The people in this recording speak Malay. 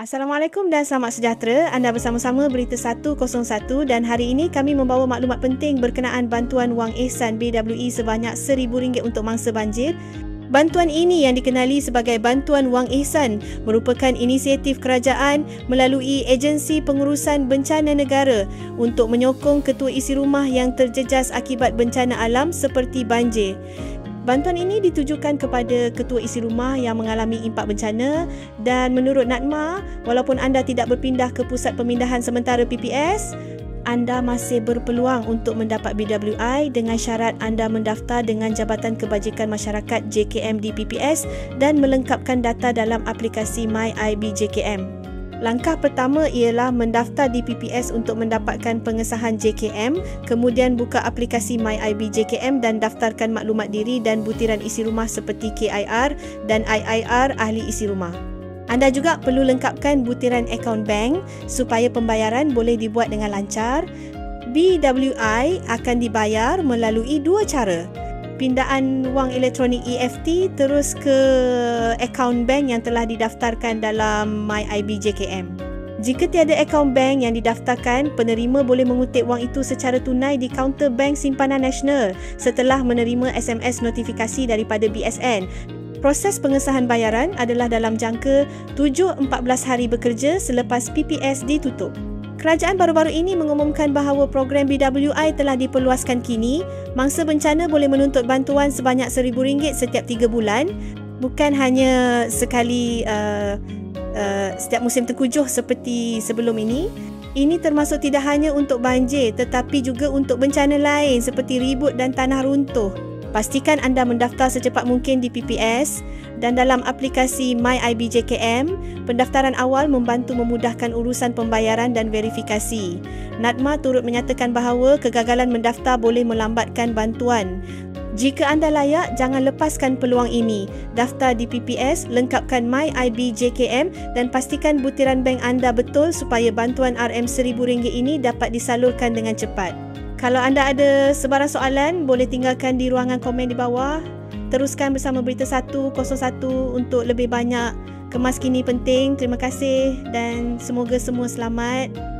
Assalamualaikum dan selamat sejahtera. Anda bersama-sama Berita 101 dan hari ini kami membawa maklumat penting berkenaan bantuan wang ihsan BWI sebanyak RM1,000 untuk mangsa banjir. Bantuan ini yang dikenali sebagai Bantuan Wang Ihsan merupakan inisiatif kerajaan melalui Agensi Pengurusan Bencana Negara untuk menyokong ketua isi rumah yang terjejas akibat bencana alam seperti banjir. Bantuan ini ditujukan kepada ketua isi rumah yang mengalami impak bencana dan menurut Natma, walaupun anda tidak berpindah ke pusat pemindahan sementara PPS, anda masih berpeluang untuk mendapat BWI dengan syarat anda mendaftar dengan Jabatan Kebajikan Masyarakat JKM di PPS dan melengkapkan data dalam aplikasi MyIB JKM. Langkah pertama ialah mendaftar di PPS untuk mendapatkan pengesahan JKM, kemudian buka aplikasi MyIB JKM dan daftarkan maklumat diri dan butiran isi rumah seperti KIR dan IIR ahli isi rumah. Anda juga perlu lengkapkan butiran akaun bank supaya pembayaran boleh dibuat dengan lancar. BWI akan dibayar melalui dua cara. Pindaan wang elektronik EFT terus ke akaun bank yang telah didaftarkan dalam MyIB JKM. Jika tiada akaun bank yang didaftarkan, penerima boleh mengutip wang itu secara tunai di kaunter Bank Simpanan Nasional setelah menerima SMS notifikasi daripada BSN. Proses pengesahan bayaran adalah dalam jangka 7-14 hari bekerja selepas PPS ditutup. Kerajaan baru-baru ini mengumumkan bahawa program BWI telah diperluaskan kini. Mangsa bencana boleh menuntut bantuan sebanyak RM1,000 setiap 3 bulan. Bukan hanya sekali setiap musim tengkujuh seperti sebelum ini. Ini termasuk tidak hanya untuk banjir tetapi juga untuk bencana lain seperti ribut dan tanah runtuh. Pastikan anda mendaftar secepat mungkin di PPS dan dalam aplikasi MyIB JKM, pendaftaran awal membantu memudahkan urusan pembayaran dan verifikasi. Natma turut menyatakan bahawa kegagalan mendaftar boleh melambatkan bantuan. Jika anda layak, jangan lepaskan peluang ini. Daftar di PPS, lengkapkan MyIB JKM dan pastikan butiran bank anda betul supaya bantuan RM1,000 ini dapat disalurkan dengan cepat. Kalau anda ada sebarang soalan, boleh tinggalkan di ruangan komen di bawah. Teruskan bersama Berita 101 untuk lebih banyak kemas kini penting. Terima kasih dan semoga semua selamat.